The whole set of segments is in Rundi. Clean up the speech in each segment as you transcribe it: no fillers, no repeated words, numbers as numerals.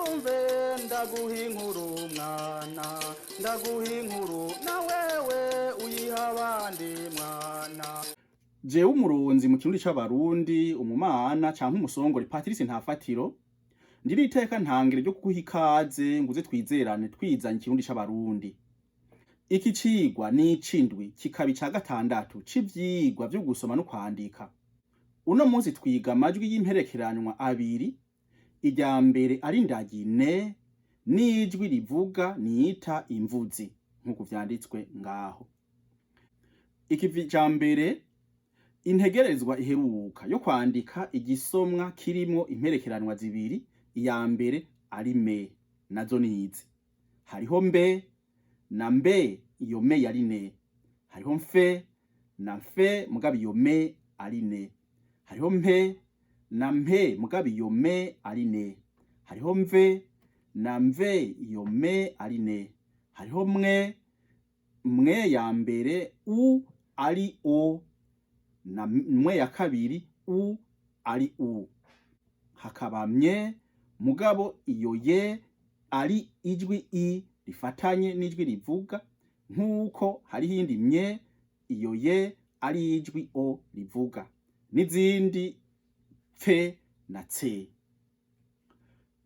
uvyumve ndaguha inkuru mwana ndaguha inkuru na wewe uyiha abandi mwana. Jewe umuronzi mu kirundi c'abarundi umumana canke umusongore Patrice Ntafatiro ndiri iteka ntangere ryo kuguha ikaze nguze twizerane twizanye ikirundi c'abarundi. Iki cigwa ni icindwi kikaba ica gatandatu c'ivyigwa vyo gusoma no kwandika. Uno munsi twiga amajwi y'imperekeranywa abiri, irya mbere ari indagi ne n'ijwi rivuga nita imvuzi nk'uko vyanditswe ngaho. Ikivi ca mbere integerezwa iheruka yo kwandika igisomwa kirimwo imperekeranywa zibiri, iya mbere ari me nazo nizi. Hariho mbe na mbe, iyo me yari ne. Hariho mfe na mfe mugabe iyo me ari ne. Hariho mpe na mpe mugabe iyo me ari ne. Hariho mve na mve iyo me ari ne. Hariho mwe ya mbere u ari o na mwe ya kabiri u ari u. Hakaba mye mugabo iyo ye ari ijwi i rifatanye n'ijwi rivuga, nk'uko hari hindi mye iyo ye ari ijwi o rivuga, n'izindi pfe na tse.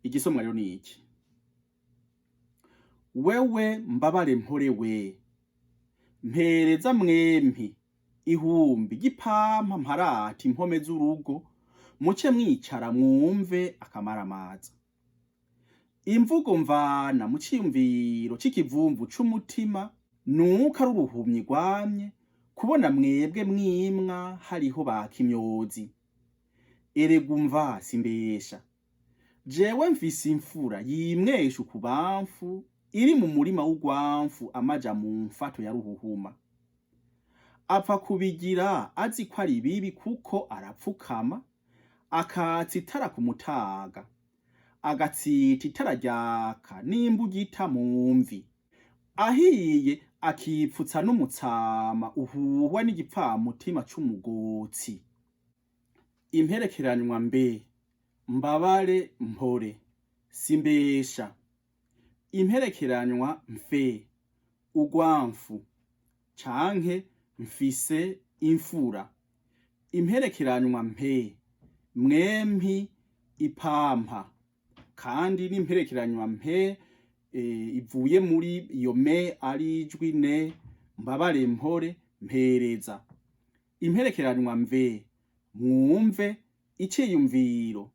Igisomwa rero ni iki: wewe mbabare mporewe mpereza mwempi ihumbi gipampa mparati impome z'urugo muce mwicara mwumve akamaramaza. Imvugo mvana mu ciyumviro c'ikivumvu c'umutima nuko ari uruhumyi rwamye kubona mwebwe mwimwa hariho bakimyozi. Erega umva simbesha jewe mfise imfura yimwesha ukubamfu iri mu murima w'ugwamfu amaja mu mfato ya ruhuhuma. Apfa kubigira azi ko ari bibi kuko arapfukama akatsa itara ku mutaga agatsita itara ryaka n'imbugita mu mvi, ahiye akipfutsa n'umutsama uhuhwa n'igipfamutima c'umugotsi. Imperekeranywa mbe mbabare mpore simbesha. Imperekeranywa mfe ugwamfu canke mfise imfura. Imperekeranywa mpe mwempi ipampa, kandi n'imperekeranywa mpe ivuye muri iyo me ari ijwi ne mbabare mpore mpereza. Imperekeranywa mve mwumve iciyumviro,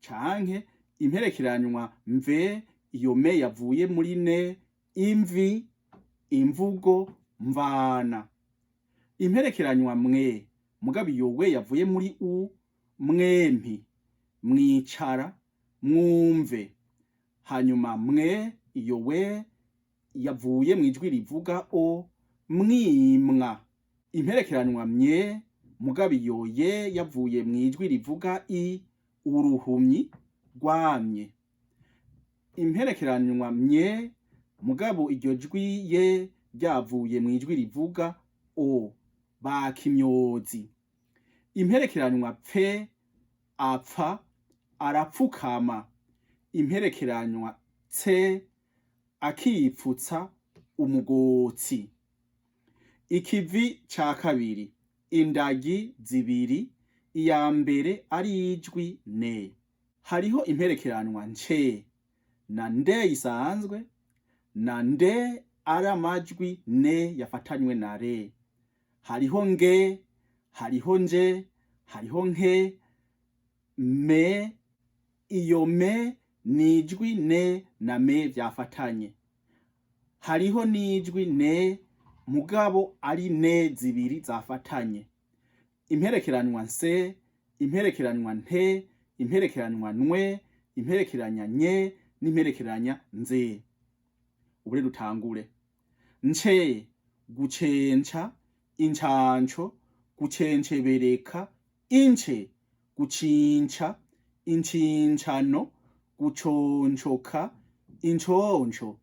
canke imperekeranywa mve iyo me yavuye muri ne imvi imvugo mvana. Imperekeranywa mwe mugabe iyo we yavuye muri u mwempi mwicara mwumve. Hanyuma mwe iyo we yavuye mwijwi rivuga o mwimwa. Imperekeranywa mye mugabe iyo ye yavuye mwijwi rivuga i uruhumyi rwamye. Imperekeranywa mye mugabo iryo jwi ye ryavuye mwijwi rivuga o bakimyozi. Imperekeranywa pfe apfa arapfukama. Imperekeranywa tse akipfutsa umugotsi. Ikivi ca kabiri indagi zibiri, iya mbere ari ijwi ne. Hariho imperekeranywa nce na nde isanzwe na nde ari amajwi ne yafatanywe na re. Hariho nge, hariho nje, hariho nke. Me iyo me nijwi ne na me vyafatanye. Hariho nijwi ne mugabo ari ne zibiri zafatanye. Imperekeranywa nse, imperekeranywa nte, imperekeranywa nwe, imperekeranya nye n'imperekeranya nze. Ubure dutangure. Nce gucenca, incanco, gucencebereka, ince gucinca, incincano, guconcoka, inconco,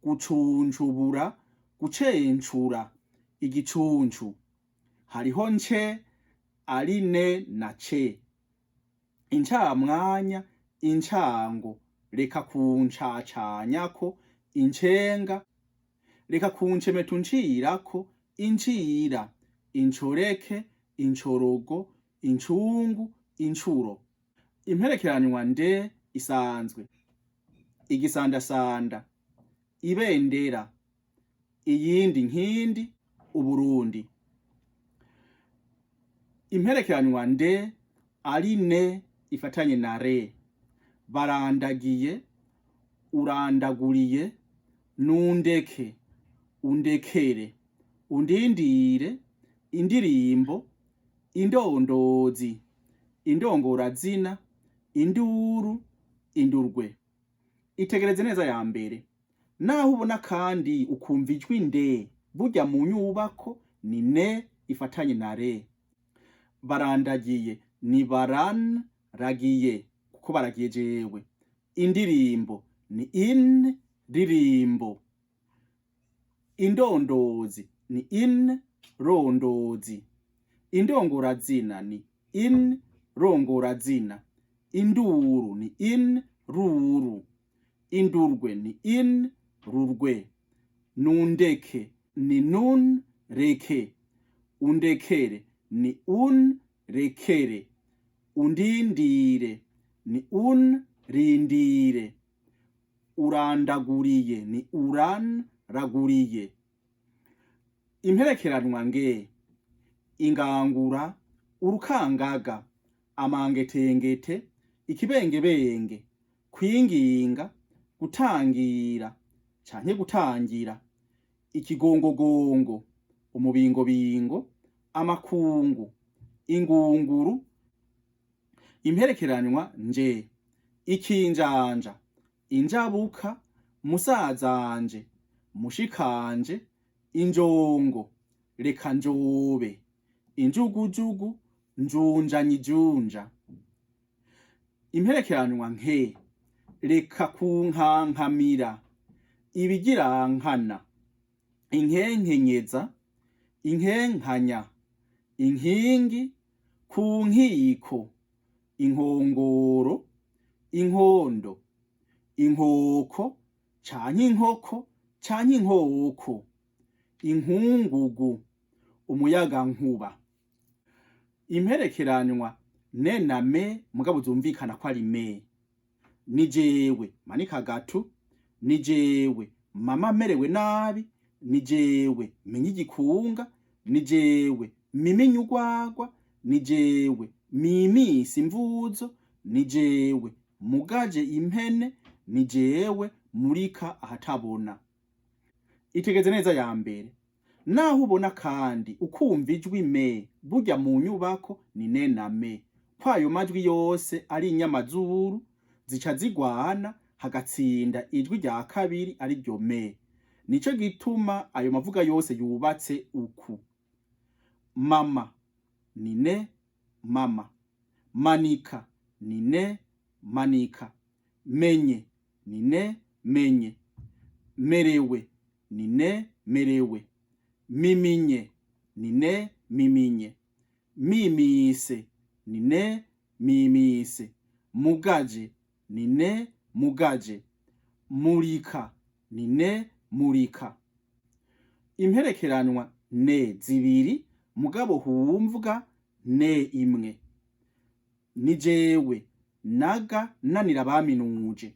gucuncubura, gucencura, igicuncu. Hariho nce ari ne na ce. Incamwanya, incango, reka kuncacanyako incenga, reka kuncemeta uncirako incira, incoreke, incorogo, incungu, incuro. Imperekeranywa nde isanzwe: igisandasanda, ibendera, iyindi nkindi, Uburundi. Imperekeranywa nde ari ne ifatanye na re: barandagiye, urandaguriye, nundeke, undekere, undindire, indirimbo, indondozi, indongorazina, induru, indurwe. Itegereze neza ya mbere. Naho ubona kandi ukumva ijwi nde, burya mu nyubako ni ne ifatanye na re. Barandagiye ni baranragiye, kuko baragiye jewe. Indirimbo ni in ririmbo. Indondozi ni in rondozi. Indongorazina ni in rongorazina. Induru ni in ruru. Indurwe ni in rurwe. Nundeke ni nun reke. Undekere ni un rekere. Undindire ni un rindire. Urandaguriye ni uran raguriye. Imperekeranwa nge: ingangura, urukangaga, amangetengete, ikibengebenge, kwinginga, gutangira canke gutangira, ikigongogongo, umubingobingo, amakungu, ingunguru. Imperekeranywa nje: ikinjanja, injabuka, musazanje, mushikanje, injongo, reka njobe, injugujugu, njunjanyijunja. Imperekeranywa nke: reka kunkankamira, ibigirankana, inkenkenyeza, inkenkanya, inkingi, ku nkiko, inkongoro, inkondo, inkoko canke inkoko canke inkoko, inkungugu, umuyagankuba. Imperekeranywa ne na me mugabo zumvikana ko ari me: ni jewe manika gatu, ni jewe mama merewe nabi, ni jewe menye igikunga, ni jewe mimenye urwagwa, ni jewe mimisi imvuzo, ni jewe mugaje impene, ni jewe murika ahatabona. Itegeze neza ya mbere. Naho ubona kandi ukumva ijwi me, burya mu nyubako ni ne na me. Kwayo majwi yose ari inyamazuru, zica zigwana hagatsinda ijwi rya kabiri ari ryo me. Nico gituma ayo mavuga yose yubatse uku: mama ni ne mama, manika ni ne manika, menye ni ne menye, merewe ni ne merewe, miminye ni ne miminye, mimise ni ne mimise, mugaje ni ne mugaje, murika ni ne murika. Imperekeranywa ne zibiri mugabo humvwa ne imwe: ni jewe naga nanira baminuje,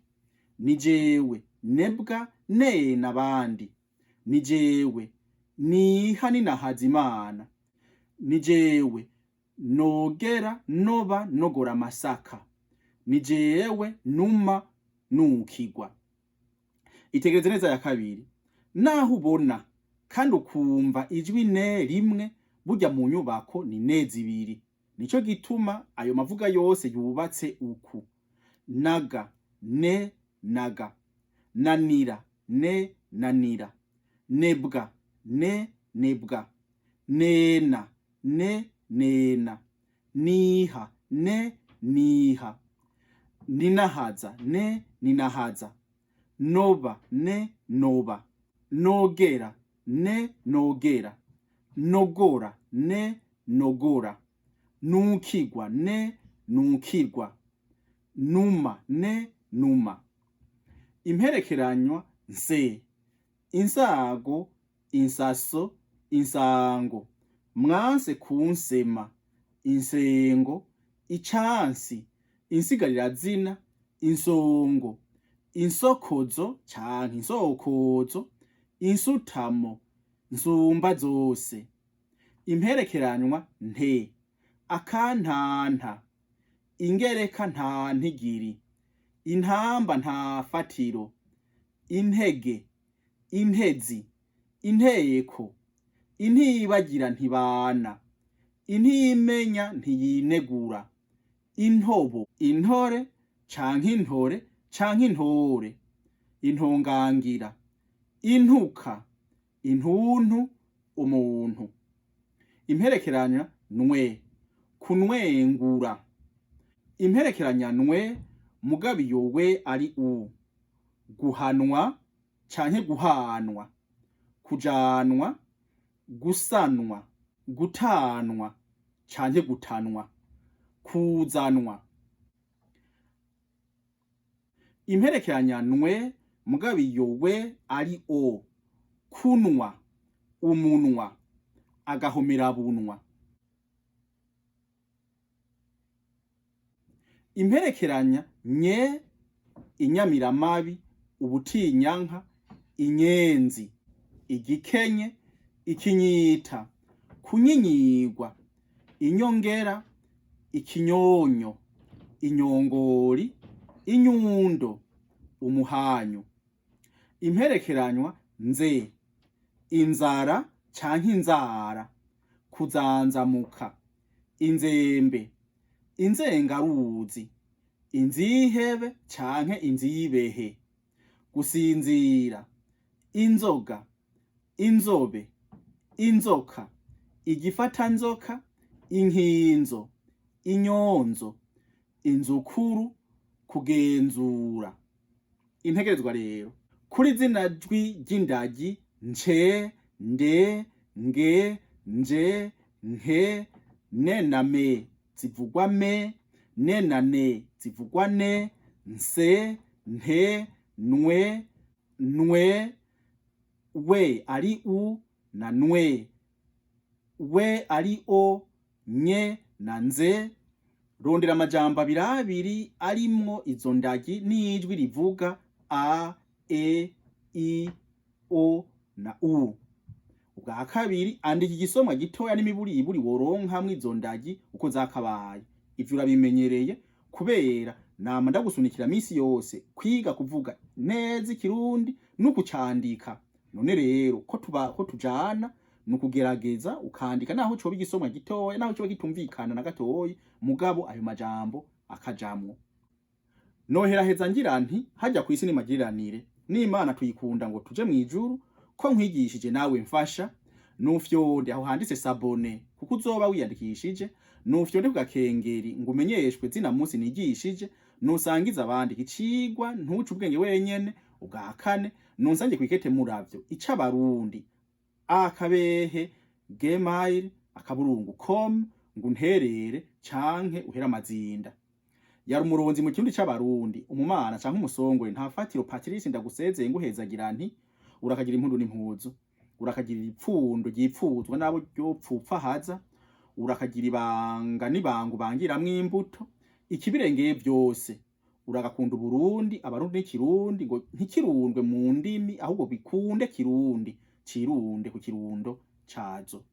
ni jewe nebwa ne nabandi, ni jewe niha ninahaza Imana, ni jewe nogera noba nogora amasaka, ni jewe numa nukigwa. Itegereze neza ya kabiri. Naho ubona kandi ukumva ijwi ne rimwe, burya mu nyubako ni ne zibiri. Nico gituma ayo mavuga yose yubatse uku: naga ne naga, nanira ne nanira, nebwa ne nebwa, nena ne nena, niha ne niha, ninahaza ne ninahaza, noba ne noba, nogera ne nogera, nogora ne nogora, nukigwa ne nukigwa, numa ne numa. imperekeranywa nse, insago, insaso, insango, mwanse kunsema, insengo, icansi, insigarirazina, insongo, insokozo canke insokozo, insutamo, nsumba zose. Imperekeranywa nte, akantanta, ingereka nta ntigiri, intamba nta fatiro, intege, intezi, inteko, intibagira ntibana, intimenya ntiyinegura, intobo, intore canke intore canke intore, intongangira, intuka, intuntu, umuntu. Imperekeranya nwe, kunwengura. Imperekeranya nwe mugabiyo we ari u, guhanwa canke guhanwa, kujanwa, gusanwa, gutanwa canke gutanwa, kuzanwa. Imperekeranya nwe mugabiyo we ari o, kunwa, umunwa, agahomerabunwa. Imperekeranya nye, inyamiramabi, ubutinyanka, inyenzi, igikenye, ikinyita, kunyinyigwa, inyongera, ikinyonyo, inyongori, inyundo, umuhanyu. Imperekeranywa nze, inzara canke inzara, kuzanzamuka, inzembe, inzengaruzi, inzihebe canke inzibehe, gusinzira, inzoga, inzobe, inzoka, igifatanzoka, inkinzo, inyonzo, inzukuru, kugenzura. Integerezwa rero kuri zina jwi ry'indagi nce, nde, nge, nje, nke, ne na me zivugwa me, ne na ne zivugwa ne, nse, nte, nwe, nwe, we ari u na nwe, we ari o, nye na nze. Rondera amajambo abiri arimwo izo ndagi n'ijwi rivuga a, e, i, o na u. Ubwa kabiri andika igisomwa gitoya n'imiburiburi woronkamwo izo ndagi uko zakabaye. Ivyo urabimenyereye kubera nama ndagusunikira misi yose kwiga kuvuga neza ikirundi n'ukucandika. None rero ko tujana nukugerageza ukandika naho coba igisomwa gitoya naho coba gitumvikana na gatoyi, mugabo ayo majambo akajamwo. Noheraheza ngira nti hajya kwisi ni magiriranire, n'Imana tuyikunda ngo tuje mwijuru, ko nkwigishije nawe mfasha, nufyonde aho handitse sabone kuko uzoba wiyandikishije, nufyonde ku gakengeri ngo umenyeshwe zina munsi nigishije, nusangiza abandi ikicigwa ntuce ubwenge wenyene. Ubwa kane nunsange kwikete muravyo icabarundi akabehe gmail.com ngo unterere canke uhera amazinda. Yari umuronzi mu kirundi c'abarundi, umumana canke umusongwe nta fatiro Patrice ndagusezeye nguhezagira nti urakagira impundu n'impuzu, urakagira ipfundo ryipfuzwa nabo ryopfupfa haza, urakagira ibanga n'ibangu bangiramwo imbuto, ikibirengeye byose. Uragakunda Burundi, abarundi n'ikirundi ngo ntikirundwe mu ndimi ahubwo bikunde kirundi, cirunde ku kirundo cazo.